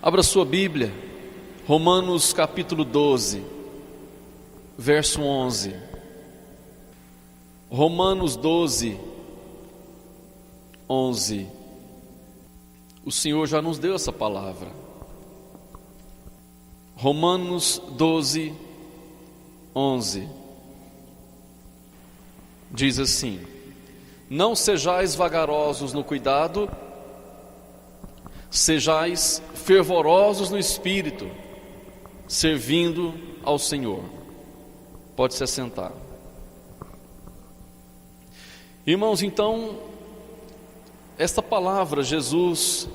Abra sua Bíblia, Romanos capítulo 12, verso 11. Romanos 12, 11. O Senhor já nos deu essa palavra. Romanos 12, 11. Diz assim: não sejais vagarosos no cuidado, sejais fervorosos no Espírito, servindo ao Senhor. Pode se assentar. Irmãos, então, esta palavra Jesus,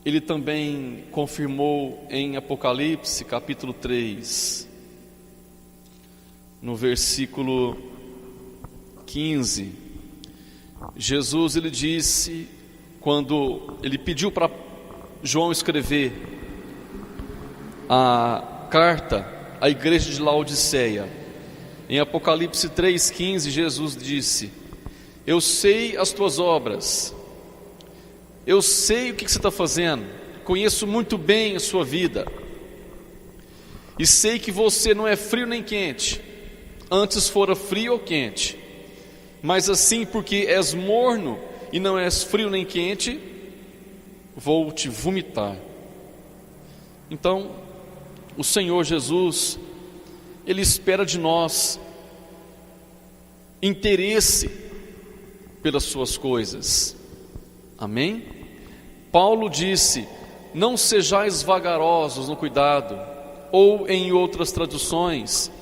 Ele também confirmou em Apocalipse capítulo 3, no versículo 15. Jesus, Ele disse, quando Ele pediu para João escrever a carta à igreja de Laodiceia, em Apocalipse 3,15, Jesus disse: eu sei as tuas obras, eu sei o que você está fazendo, conheço muito bem a sua vida, e sei que você não é frio nem quente, antes fora frio ou quente. Mas assim, porque és morno e não és frio nem quente, vou te vomitar. Então, o Senhor Jesus, Ele espera de nós interesse pelas suas coisas. Amém? Paulo disse: não sejais vagarosos no cuidado, ou em outras traduções,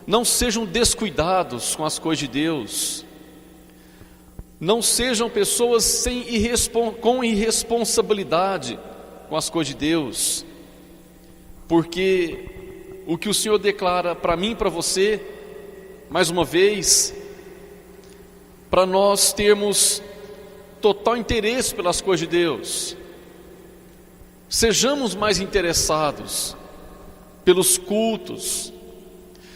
não sejam descuidados com as coisas de Deus. Não sejam pessoas com irresponsabilidade com as coisas de Deus, porque o que o Senhor declara para mim e para você, mais uma vez, para nós termos total interesse pelas coisas de Deus, sejamos mais interessados pelos cultos,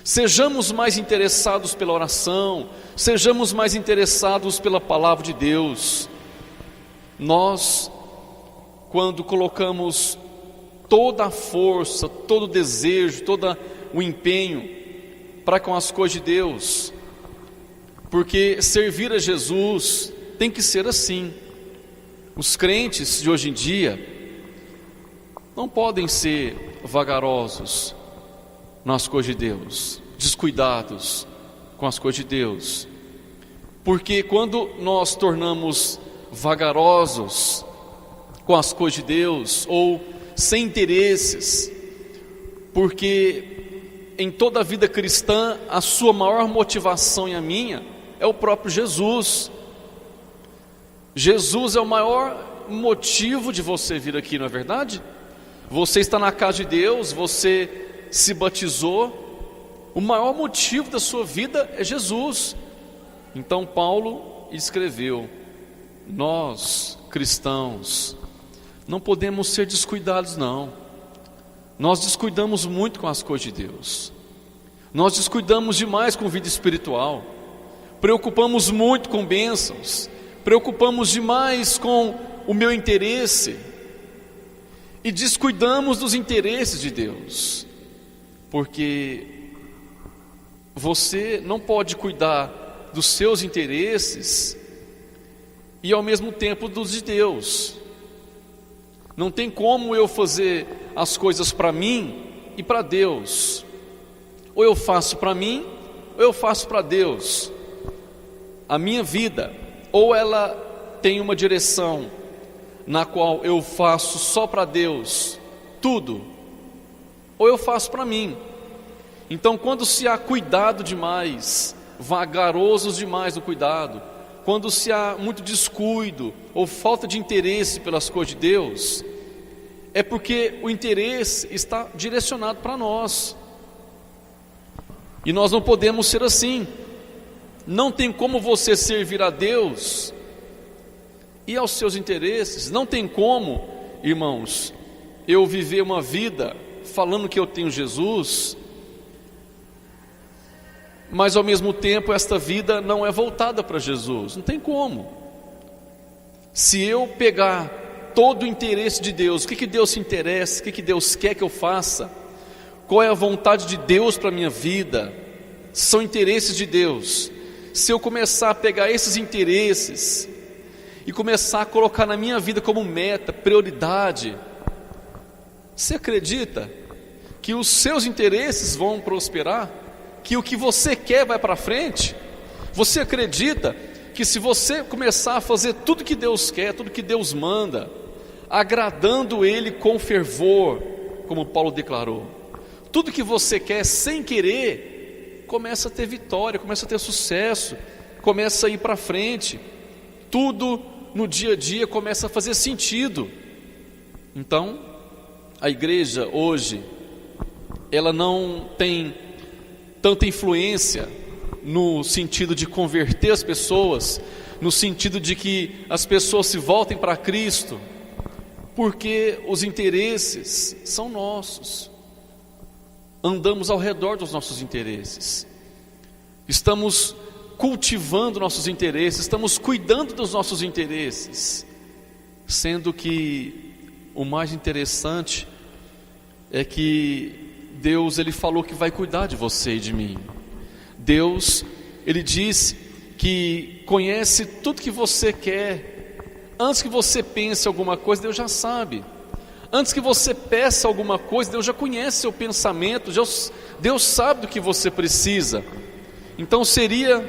sejamos mais interessados pela oração, sejamos mais interessados pela palavra de Deus. Nós, quando colocamos toda a força, todo o desejo, todo o empenho para com as coisas de Deus, porque servir a Jesus tem que ser assim. Os crentes de hoje em dia não podem ser vagarosos nas coisas de Deus, descuidados com as coisas de Deus, porque quando nós tornamos vagarosos com as coisas de Deus, ou sem interesses, porque em toda a vida cristã a sua maior motivação e a minha é o próprio Jesus. Jesus é o maior motivo de você vir aqui, não é verdade? Você está na casa de Deus, você se batizou, o maior motivo da sua vida é Jesus. Então Paulo escreveu: nós cristãos não podemos ser descuidados, não. Nós descuidamos muito com as coisas de Deus, nós descuidamos demais com vida espiritual, preocupamos muito com bênçãos, preocupamos demais com o meu interesse e descuidamos dos interesses de Deus, porque você não pode cuidar dos seus interesses e ao mesmo tempo dos de Deus. Não tem como eu fazer as coisas para mim e para Deus. Ou eu faço para mim, ou eu faço para Deus. A minha vida, ou ela tem uma direção na qual eu faço só para Deus tudo, ou eu faço para mim. Então, quando se há cuidado demais, vagarosos demais no cuidado, quando se há muito descuido ou falta de interesse pelas coisas de Deus, é porque o interesse está direcionado para nós, e nós não podemos ser assim. Não tem como você servir a Deus e aos seus interesses. Não tem como, irmãos, eu viver uma vida falando que eu tenho Jesus, mas ao mesmo tempo esta vida não é voltada para Jesus. Não tem como. Se eu pegar todo o interesse de Deus. O que Deus se interessa, o que Deus quer que eu faça, qual é a vontade de Deus para a minha vida, são interesses de Deus. Se eu começar a pegar esses interesses e começar a colocar na minha vida como meta, prioridade, você acredita que os seus interesses vão prosperar? Que o que você quer vai para frente? Você acredita que se você começar a fazer tudo que Deus quer, tudo que Deus manda, agradando Ele com fervor, como Paulo declarou, tudo que você quer sem querer, começa a ter vitória, começa a ter sucesso, começa a ir para frente, tudo no dia a dia começa a fazer sentido. Então, a igreja hoje, ela não tem tanta influência no sentido de converter as pessoas, no sentido de que as pessoas se voltem para Cristo, porque os interesses são nossos, andamos ao redor dos nossos interesses, estamos cultivando nossos interesses, estamos cuidando dos nossos interesses, sendo que o mais interessante é que Deus, Ele falou que vai cuidar de você e de mim. Deus, Ele disse que conhece tudo que você quer. Antes que você pense alguma coisa, Deus já sabe. Antes que você peça alguma coisa, Deus já conhece seu pensamento, Deus sabe do que você precisa. Então seria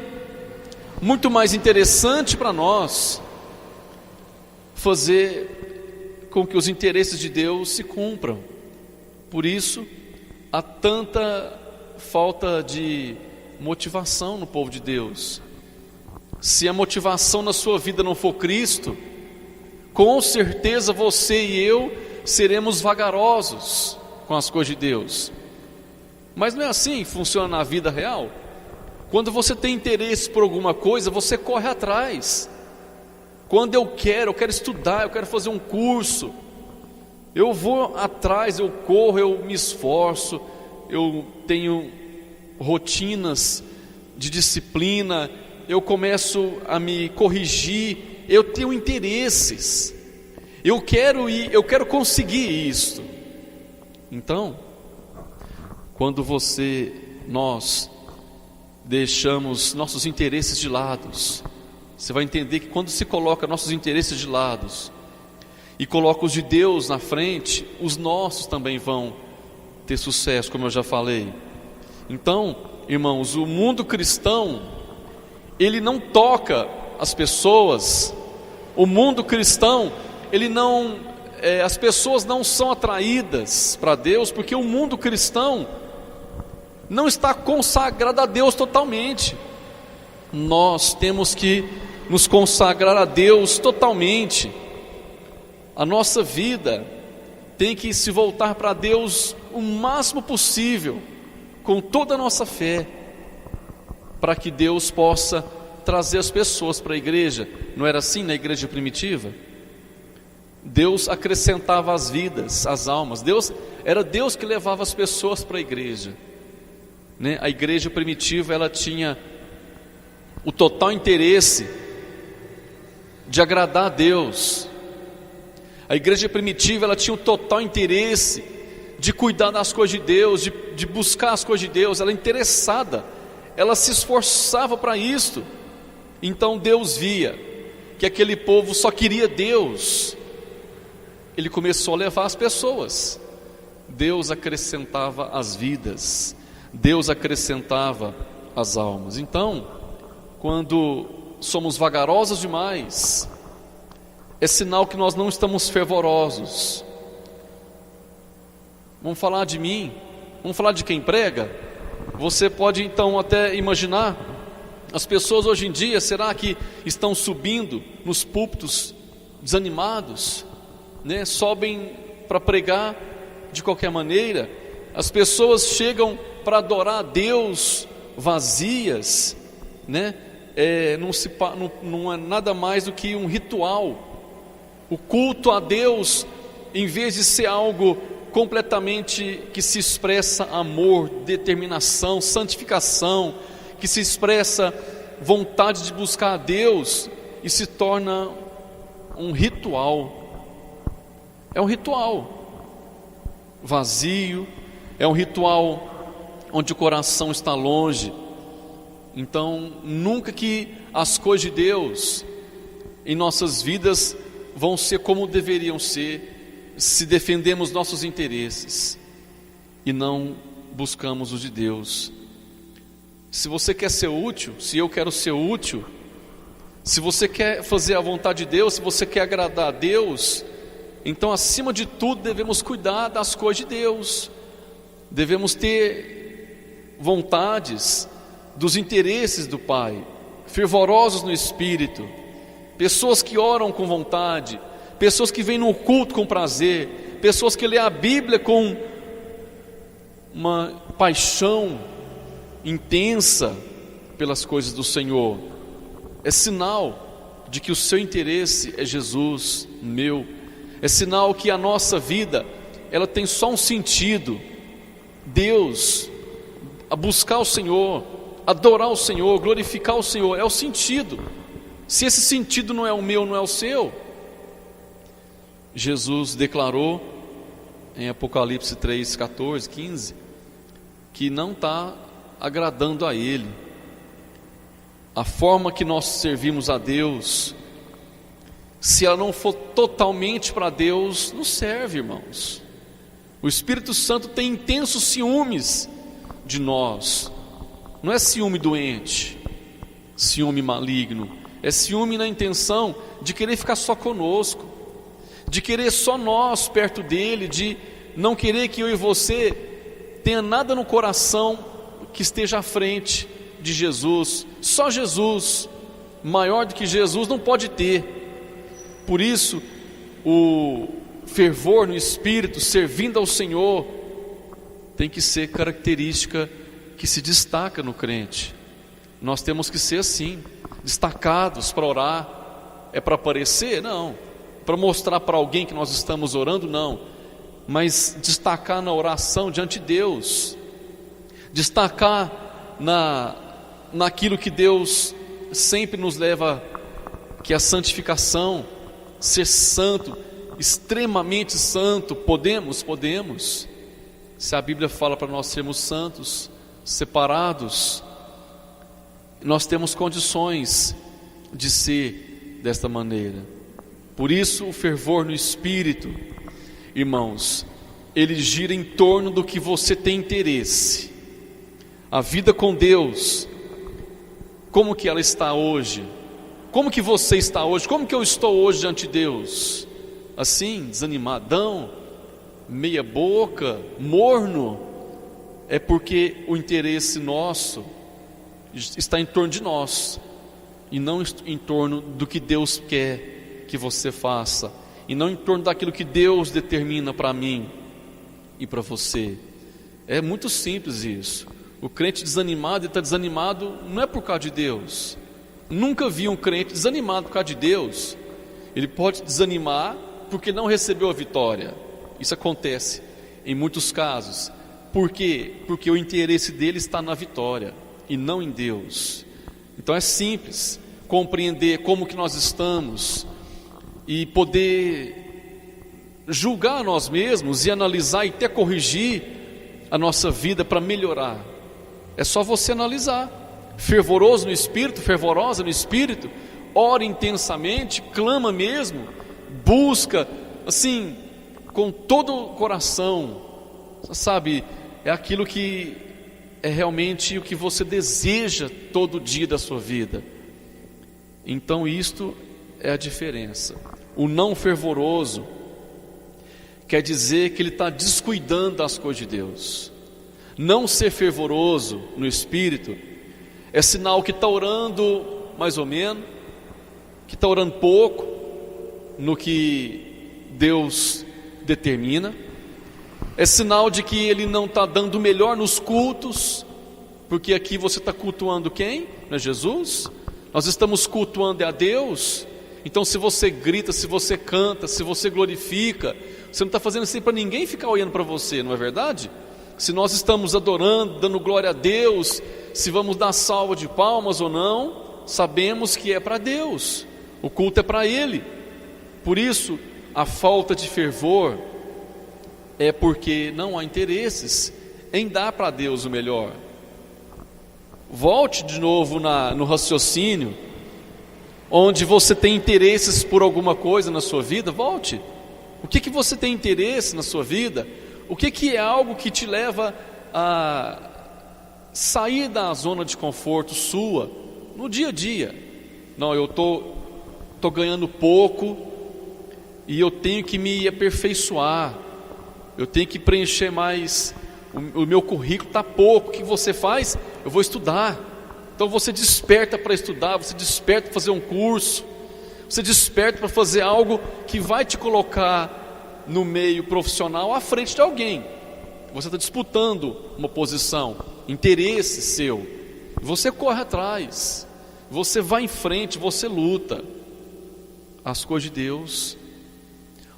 muito mais interessante para nós fazer com que os interesses de Deus se cumpram. Por isso, há tanta falta de motivação no povo de Deus. Se a motivação na sua vida não for Cristo, com certeza você e eu seremos vagarosos com as coisas de Deus. Mas não é assim que funciona na vida real. Quando você tem interesse por alguma coisa, você corre atrás. Quando eu quero estudar, eu quero fazer um curso, eu vou atrás, eu corro, eu me esforço, eu tenho rotinas de disciplina, eu começo a me corrigir, eu tenho interesses, eu quero conseguir isso. Então, quando nós deixamos nossos interesses de lado, você vai entender que quando se coloca nossos interesses de lado e coloca os de Deus na frente, os nossos também vão ter sucesso, como eu já falei. Então, irmãos, o mundo cristão, ele não toca as pessoas. O mundo cristão, as pessoas não são atraídas para Deus, porque o mundo cristão não está consagrado a Deus totalmente. Nós temos que nos consagrar a Deus totalmente. A nossa vida tem que se voltar para Deus o máximo possível, com toda a nossa fé, para que Deus possa trazer as pessoas para a igreja. Não era assim na igreja primitiva? Deus acrescentava as vidas, as almas. Era Deus que levava as pessoas para a igreja, né? A igreja primitiva, ela tinha o total interesse de agradar a Deus. A igreja primitiva, ela tinha o total interesse de cuidar das coisas de Deus, de buscar as coisas de Deus. Ela era interessada, ela se esforçava para isto. Então Deus via que aquele povo só queria Deus, Ele começou a levar as pessoas. Deus acrescentava as vidas, Deus acrescentava as almas. Então, quando somos vagarosos demais, é sinal que nós não estamos fervorosos. Vamos falar de mim, vamos falar de quem prega. Você pode então até imaginar, as pessoas hoje em dia, será que estão subindo nos púlpitos desanimados, né? Sobem para pregar de qualquer maneira. As pessoas chegam para adorar a Deus vazias, né? Não é nada mais do que um ritual. O culto a Deus, em vez de ser algo completamente que se expressa amor, determinação, santificação, que se expressa vontade de buscar a Deus, e se torna um ritual, É um ritual vazio, é um ritual onde o coração está longe. Então, nunca que as coisas de Deus em nossas vidas vão ser como deveriam ser, se defendemos nossos interesses e não buscamos os de Deus. Se você quer ser útil, se eu quero ser útil, se você quer fazer a vontade de Deus, se você quer agradar a Deus, então acima de tudo devemos cuidar das coisas de Deus, devemos ter vontades dos interesses do Pai, fervorosos no Espírito, pessoas que oram com vontade, pessoas que vêm no culto com prazer, pessoas que lêem a Bíblia com uma paixão intensa pelas coisas do Senhor. É sinal de que o seu interesse é Jesus, meu. É sinal que a nossa vida, ela tem só um sentido: Deus, a buscar o Senhor, adorar o Senhor, glorificar o Senhor. É o sentido. Se esse sentido não é o meu, não é o seu. Jesus declarou em Apocalipse 3, 14, 15 que não está agradando a Ele a forma que nós servimos a Deus. Se ela não for totalmente para Deus, não serve, irmãos. O Espírito Santo tem intensos ciúmes de nós. Não é ciúme doente, ciúme maligno, é ciúme na intenção de querer ficar só conosco, de querer só nós perto dele, de não querer que eu e você tenha nada no coração que esteja à frente de Jesus. Só Jesus, maior do que Jesus não pode ter. Por isso o fervor no Espírito, servindo ao Senhor, tem que ser característica que se destaca no crente. Nós temos que ser assim, destacados para orar. É para aparecer? Não. Para mostrar para alguém que nós estamos orando? Não. Mas destacar na oração diante de Deus, destacar naquilo que Deus sempre nos leva, que é a santificação, ser santo, extremamente santo. Podemos. Se a Bíblia fala para nós sermos santos, separados, nós temos condições de ser desta maneira. Por isso o fervor no Espírito, irmãos, ele gira em torno do que você tem interesse. A vida com Deus, como que ela está hoje? Como que você está hoje? Como que eu estou hoje diante de Deus? Assim, desanimadão, meia boca, morno? É porque o interesse nosso está em torno de nós, e não em torno do que Deus quer que você faça, e não em torno daquilo que Deus determina para mim e para você. É muito simples isso. O crente desanimado, ele está desanimado não é por causa de Deus. Nunca vi um crente desanimado por causa de Deus. Ele pode desanimar porque não recebeu a vitória. Isso acontece em muitos casos. Por quê? Porque o interesse dele está na vitória e não em Deus. Então é simples compreender como que nós estamos e poder julgar nós mesmos e analisar e até corrigir a nossa vida para melhorar. É só você analisar. Fervoroso no Espírito, fervorosa no Espírito, ora intensamente, clama mesmo, busca assim com todo o coração, sabe? É aquilo que é realmente o que você deseja todo dia da sua vida. Então isto é a diferença. O não fervoroso quer dizer que ele está descuidando das coisas de Deus. Não ser fervoroso no Espírito é sinal que está orando mais ou menos, que está orando pouco no que Deus determina. É sinal de que ele não está dando o melhor nos cultos, porque aqui você está cultuando quem? Não é Jesus? Nós estamos cultuando a Deus. Então se você grita, se você canta, se você glorifica, você não está fazendo assim para ninguém ficar olhando para você, não é verdade? Se nós estamos adorando, dando glória a Deus, se vamos dar salva de palmas ou não, sabemos que é para Deus, o culto é para Ele. Por isso a falta de fervor é porque não há interesses em dar para Deus o melhor. Volte de novo no raciocínio, onde você tem interesses por alguma coisa na sua vida, volte. O que você tem interesse na sua vida? O que é algo que te leva a sair da zona de conforto sua, no dia a dia? Não, eu tô ganhando pouco e eu tenho que me aperfeiçoar, eu tenho que preencher mais, o meu currículo está pouco. O que você faz? Eu vou estudar. Então você desperta para estudar, você desperta para fazer um curso, você desperta para fazer algo que vai te colocar no meio profissional à frente de alguém. Você está disputando uma posição, interesse seu, você corre atrás, você vai em frente, você luta. As coisas de Deus,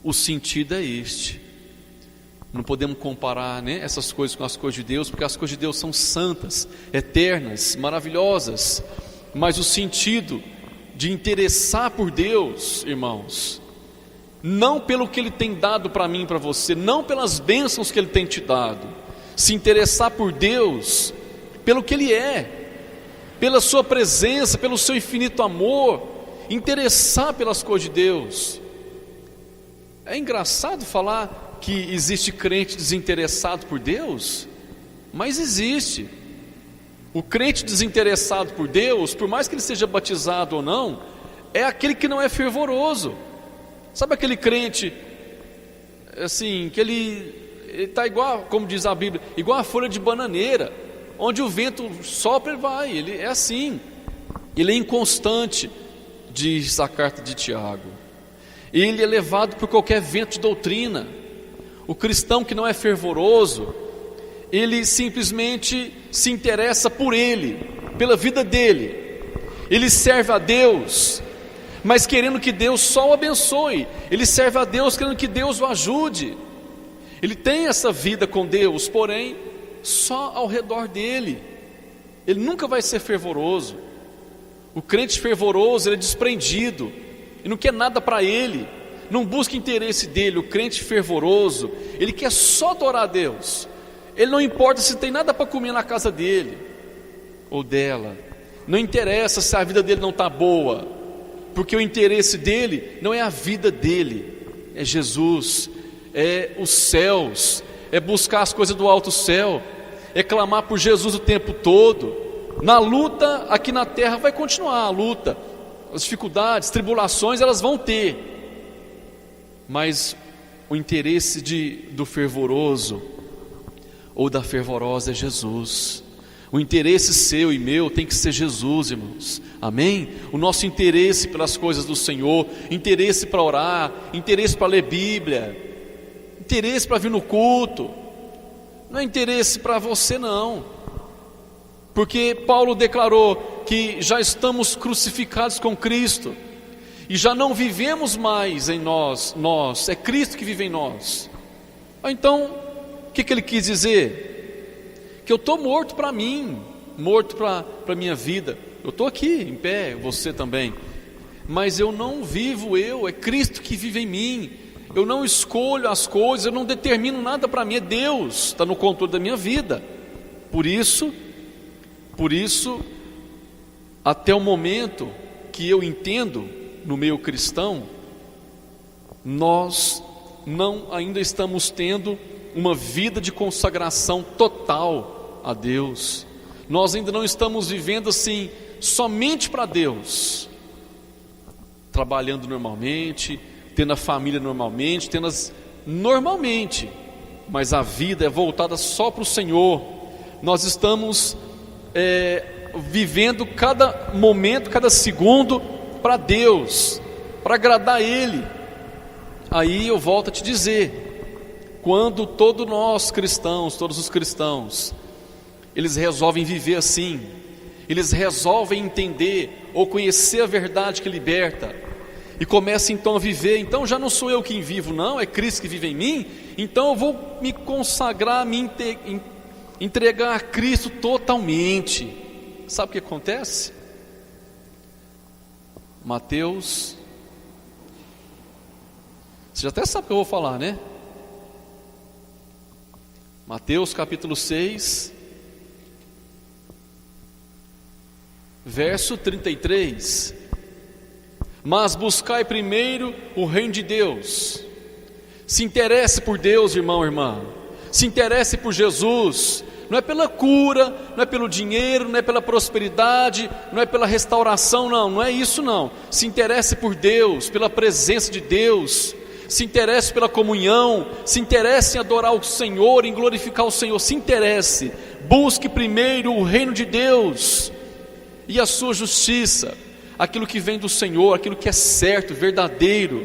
o sentido é este. Não podemos comparar, né, essas coisas com as coisas de Deus, porque as coisas de Deus são santas, eternas, maravilhosas. Mas o sentido de interessar por Deus, irmãos, não pelo que Ele tem dado para mim e para você, não pelas bênçãos que Ele tem te dado, se interessar por Deus pelo que Ele é, pela sua presença, pelo seu infinito amor, interessar pelas coisas de Deus. É engraçado falar que existe crente desinteressado por Deus, mas existe. O crente desinteressado por Deus, por mais que ele seja batizado ou não, é aquele que não é fervoroso. Sabe aquele crente assim, que ele está igual, como diz a Bíblia, igual a folha de bananeira, onde o vento sopra e vai. Ele é assim, ele é inconstante, diz a carta de Tiago. Ele é levado por qualquer vento de doutrina. O cristão que não é fervoroso, ele simplesmente se interessa por ele, pela vida dele. Ele serve a Deus, mas querendo que Deus só o abençoe. Ele serve a Deus querendo que Deus o ajude. Ele tem essa vida com Deus, porém só ao redor dele. Ele nunca vai ser fervoroso. O crente fervoroso, ele é desprendido, ele não quer nada para ele, não busca interesse dele. O crente fervoroso, ele quer só adorar a Deus. Ele não importa se tem nada para comer na casa dele ou dela, não interessa se a vida dele não está boa, porque o interesse dele não é a vida dele, é Jesus, é os céus, é buscar as coisas do alto céu, é clamar por Jesus o tempo todo. Na luta aqui na terra vai continuar a luta, as dificuldades, tribulações, elas vão ter, mas o interesse do fervoroso ou da fervorosa é Jesus. O interesse seu e meu tem que ser Jesus, irmãos, amém? O nosso interesse pelas coisas do Senhor, interesse para orar, interesse para ler Bíblia, interesse para vir no culto, não é interesse para você não, porque Paulo declarou que já estamos crucificados com Cristo, e já não vivemos mais em nós, é Cristo que vive em nós. Então, o que ele quis dizer? Que eu estou morto para mim, morto para a minha vida. Eu estou aqui em pé, você também, mas eu não vivo eu, é Cristo que vive em mim. Eu não escolho as coisas, eu não determino nada para mim, é Deus, está no controle da minha vida. Por isso, até o momento que eu entendo no meio cristão, nós não ainda estamos tendo uma vida de consagração total a Deus. Nós ainda não estamos vivendo assim somente para Deus, trabalhando normalmente, tendo a família normalmente, normalmente, mas a vida é voltada só para o Senhor. Nós estamos vivendo cada momento, cada segundo para Deus, para agradar Ele. Aí eu volto a te dizer, quando todos os cristãos, eles resolvem viver assim, eles resolvem entender ou conhecer a verdade que liberta, e começam então a viver, então já não sou eu quem vivo não, é Cristo que vive em mim, então eu vou me consagrar, me entregar a Cristo totalmente. Sabe o que acontece? Mateus Você já até sabe o que eu vou falar, né? Mateus capítulo 6, verso 33. Mas buscai primeiro o reino de Deus. Se interesse por Deus, irmão, irmã. Se interesse por Jesus. Não é pela cura, não é pelo dinheiro, não é pela prosperidade, não é pela restauração, não é isso não. Se interesse por Deus, pela presença de Deus. Se interesse pela comunhão, se interesse em adorar o Senhor, em glorificar o Senhor. Se interesse, busque primeiro o reino de Deus e a sua justiça, aquilo que vem do Senhor, aquilo que é certo, verdadeiro,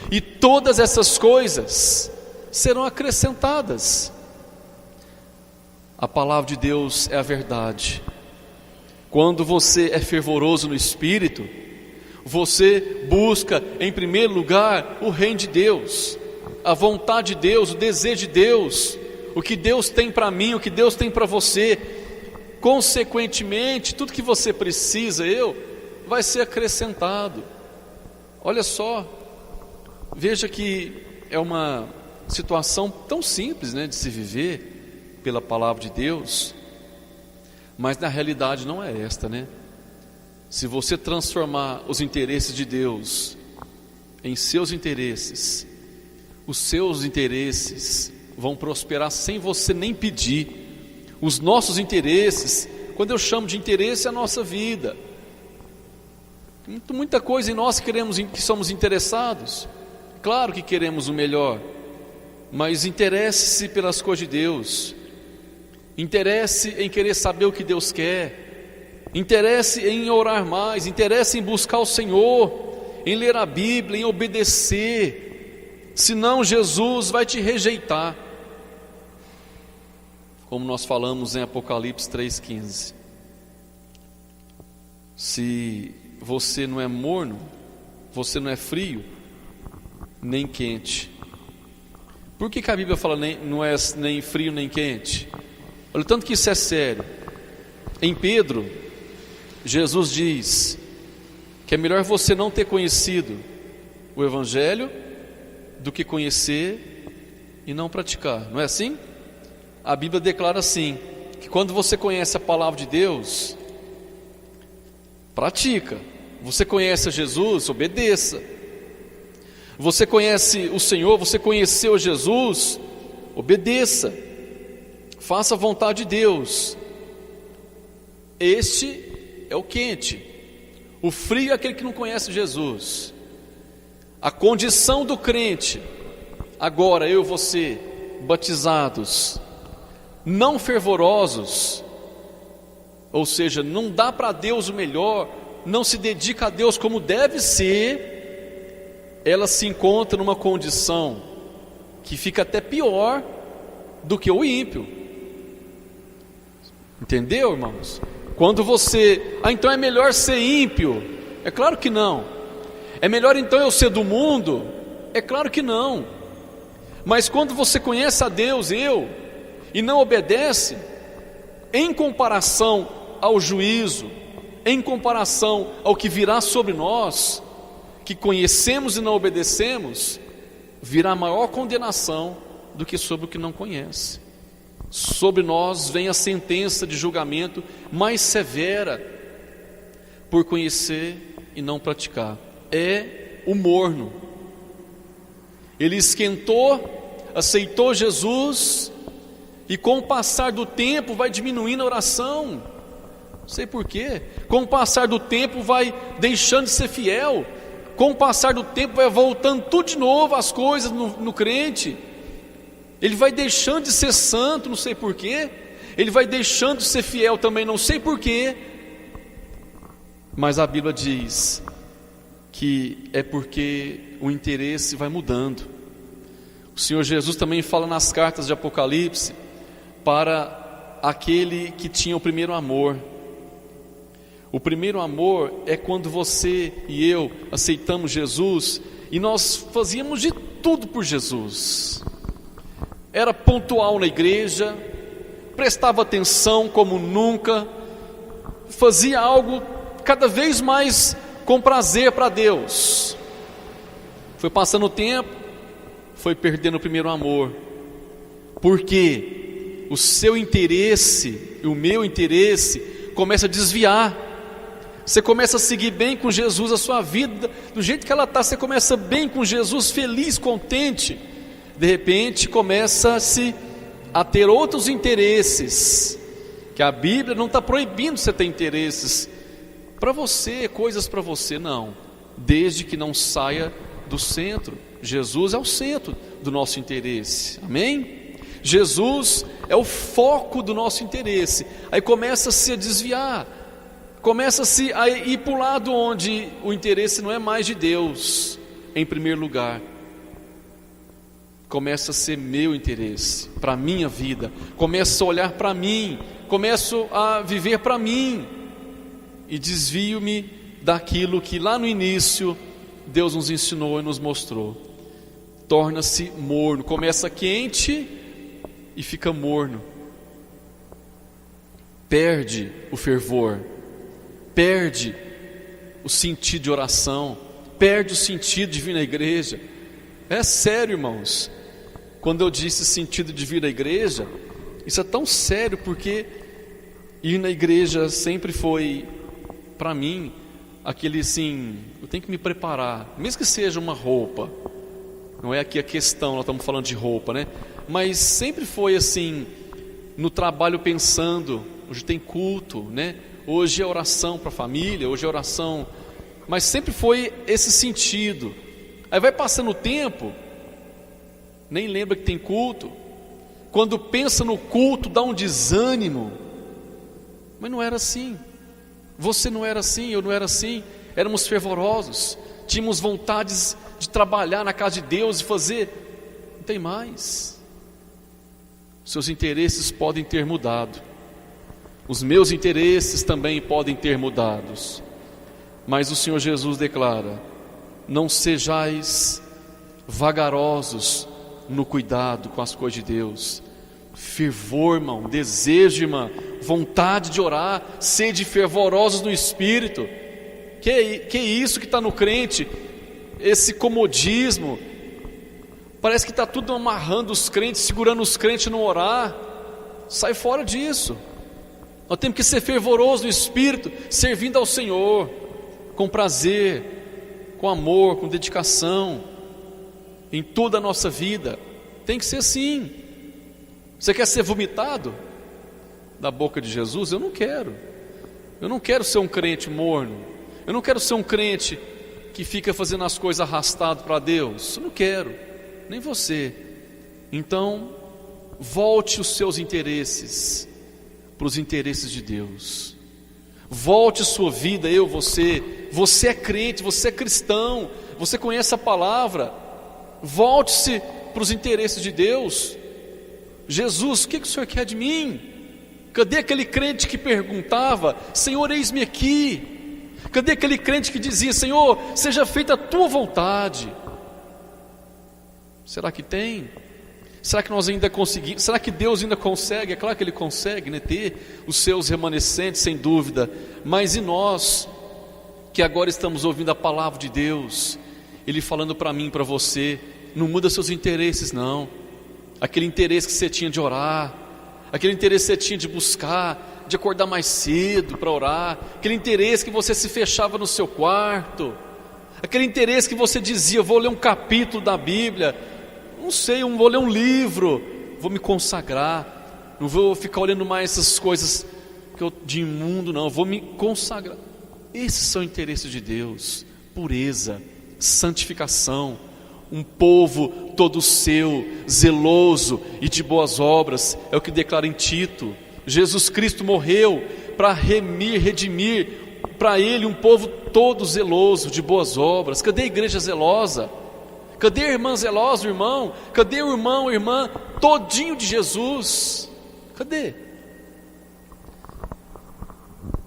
e todas essas coisas serão acrescentadas. A palavra de Deus é a verdade. Quando você é fervoroso no Espírito, você busca em primeiro lugar o reino de Deus, a vontade de Deus, o desejo de Deus, o que Deus tem para mim, o que Deus tem para você. Consequentemente, tudo que você precisa, vai ser acrescentado. Olha só, veja que é uma situação tão simples, né, de se viver pela palavra de Deus, mas na realidade não é esta, né? Se você transformar os interesses de Deus em seus interesses, os seus interesses vão prosperar sem você nem pedir. Os nossos interesses, quando eu chamo de interesse, é a nossa vida. Muita coisa em nós que somos interessados. Claro que queremos o melhor, mas interesse-se pelas coisas de Deus. Interesse em querer saber o que Deus quer. Interesse em orar mais, interesse em buscar o Senhor, em ler a Bíblia, em obedecer. Senão Jesus vai te rejeitar, como nós falamos em Apocalipse 3,15. Se você não é morno, você não é frio, nem quente. Por que a Bíblia fala não é nem frio nem quente? Olha o tanto que isso é sério. Em Pedro, Jesus diz que é melhor você não ter conhecido o Evangelho do que conhecer e não praticar. Não é assim? A Bíblia declara assim, que quando você conhece a palavra de Deus, pratica. Você conhece a Jesus, obedeça. Você conhece o Senhor, você conheceu Jesus, obedeça. Faça a vontade de Deus. Este é o quente. O frio é aquele que não conhece Jesus. A condição do crente, agora eu e você, batizados, não fervorosos, ou seja, não dá para Deus o melhor, não se dedica a Deus como deve ser, ela se encontra numa condição que fica até pior do que o ímpio. Entendeu, irmãos? Quando você, então é melhor ser ímpio? É claro que não. É melhor então eu ser do mundo? É claro que não. Mas quando você conhece a Deus, e não obedece, em comparação ao juízo, em comparação ao que virá sobre nós, que conhecemos e não obedecemos, virá maior condenação do que sobre o que não conhece. Sobre nós vem a sentença de julgamento mais severa por conhecer e não praticar. É o morno. Ele esquentou, aceitou Jesus, e com o passar do tempo vai diminuindo a oração. Não sei porquê. Com o passar do tempo vai deixando de ser fiel. Com o passar do tempo vai voltando tudo de novo as coisas no crente. Ele vai deixando de ser santo, não sei porquê. Ele vai deixando de ser fiel também, não sei porquê. Mas a Bíblia diz que é porque o interesse vai mudando. O Senhor Jesus também fala nas cartas de Apocalipse para aquele que tinha o primeiro amor. O primeiro amor é quando você e eu aceitamos Jesus e nós fazíamos de tudo por Jesus. Era pontual na igreja, prestava atenção como nunca, fazia algo cada vez mais com prazer para Deus. Foi passando o tempo, foi perdendo o primeiro amor, porque o seu interesse e o meu interesse começa a desviar. Você começa a seguir bem com Jesus, a sua vida do jeito que ela está, você começa bem com Jesus, feliz, contente. De repente começa-se a ter outros interesses, que a Bíblia não está proibindo você ter interesses para você, coisas para você, não, desde que não saia do centro. Jesus é o centro do nosso interesse, amém? Jesus é o foco do nosso interesse. Aí começa-se a desviar, começa-se a ir para o lado onde o interesse não é mais de Deus em primeiro lugar. Começa a ser meu interesse, para a minha vida. Começo a olhar para mim, começo a viver para mim, e desvio-me daquilo que lá no início Deus nos ensinou e nos mostrou. Torna-se morno, começa quente e fica morno. Perde o fervor, perde o sentido de oração, perde o sentido de vir na igreja. É sério, irmãos. Quando eu disse sentido de vir à igreja, isso é tão sério, porque ir na igreja sempre foi, para mim, aquele assim, eu tenho que me preparar, mesmo que seja uma roupa, não é aqui a questão, nós estamos falando de roupa, né? Mas sempre foi assim, no trabalho pensando, hoje tem culto, né? Hoje é oração para a família, hoje é oração, mas sempre foi esse sentido. Aí vai passando o tempo, nem lembra que tem culto. Quando pensa no culto dá um desânimo. Mas não era assim. Você não era assim, eu não era assim. Éramos fervorosos, tínhamos vontades de trabalhar na casa de Deus e fazer. Não tem mais. Seus interesses podem ter mudado, os meus interesses também podem ter mudados, mas o Senhor Jesus declara: não sejais vagarosos no cuidado com as coisas de Deus. Fervor, irmão, desejo, irmã, vontade de orar, sede fervorosos no Espírito. Que isso que está no crente? Esse comodismo, parece que está tudo amarrando os crentes, segurando os crentes no orar. Sai fora disso. Nós temos que ser fervorosos no Espírito, servindo ao Senhor, com prazer, com amor, com dedicação, em toda a nossa vida. Tem que ser assim. Você quer ser vomitado da boca de Jesus? Eu não quero. Eu não quero ser um crente morno. Eu não quero ser um crente que fica fazendo as coisas arrastado para Deus. Eu não quero, nem você. Então, volte os seus interesses para os interesses de Deus. Volte sua vida, você é crente, você é cristão, você conhece a palavra. Volte-se para os interesses de Deus. Jesus, o que o Senhor quer de mim? Cadê aquele crente que perguntava: Senhor, eis-me aqui? Cadê aquele crente que dizia: Senhor, seja feita a tua vontade? Será que tem? Será que nós ainda conseguimos? Será que Deus ainda consegue? É claro que Ele consegue, né, ter os seus remanescentes, sem dúvida. Mas e nós, que agora estamos ouvindo a palavra de Deus, Ele falando para mim, para você: não muda seus interesses, não. Aquele interesse que você tinha de orar, aquele interesse que você tinha de buscar, de acordar mais cedo para orar, aquele interesse que você se fechava no seu quarto, aquele interesse que você dizia: vou ler um capítulo da Bíblia, não sei, vou ler um livro, vou me consagrar, não vou ficar olhando mais essas coisas de imundo, não, vou me consagrar. Esses são interesses de Deus: pureza, santificação, um povo todo seu, zeloso e de boas obras. É o que declara em Tito. Jesus Cristo morreu para redimir para Ele um povo todo zeloso, de boas obras. Cadê a igreja zelosa? Cadê a irmã zelosa, o irmão? Cadê o irmão, a irmã, todinho de Jesus? Cadê?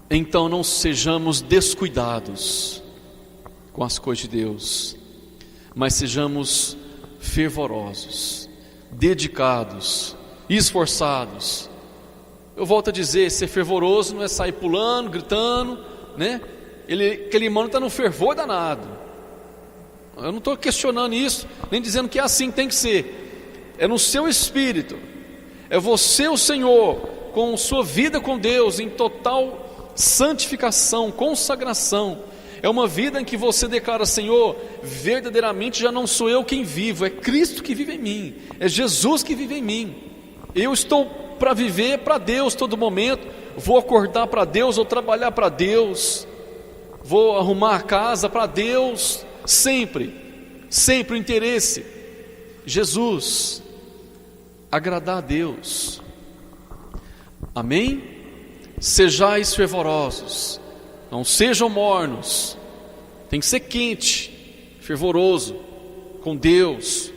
Então não sejamos descuidados com as coisas de Deus, mas sejamos fervorosos, dedicados, esforçados. Eu volto a dizer, ser fervoroso não é sair pulando, gritando, né? Aquele irmão está no fervor danado. Eu não estou questionando isso, nem dizendo que é assim que tem que ser. É no seu espírito. É você, o Senhor, com sua vida com Deus em total santificação, consagração. É uma vida em que você declara: Senhor, verdadeiramente já não sou eu quem vivo, é Cristo que vive em mim, é Jesus que vive em mim. Eu estou para viver para Deus todo momento, vou acordar para Deus, vou trabalhar para Deus, vou arrumar a casa para Deus, sempre o interesse, Jesus, agradar a Deus. Amém? Sejais fervorosos, não sejam mornos. Tem que ser quente, fervoroso com Deus.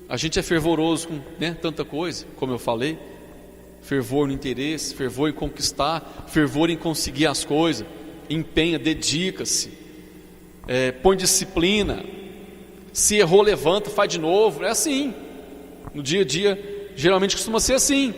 A gente é fervoroso com tanta coisa, como eu falei. Fervor no interesse, fervor em conquistar, fervor em conseguir as coisas. Empenha, dedica-se, põe disciplina. Se errou, levanta, faz de novo. É assim. No dia a dia, geralmente costuma ser assim.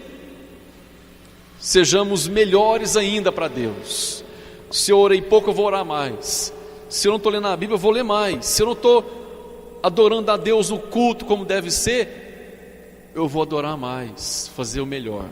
Sejamos melhores ainda para Deus. Se eu orei pouco, eu vou orar mais. Se eu não estou lendo a Bíblia, eu vou ler mais. Se eu não estou adorando a Deus no culto como deve ser, eu vou adorar mais, fazer o melhor.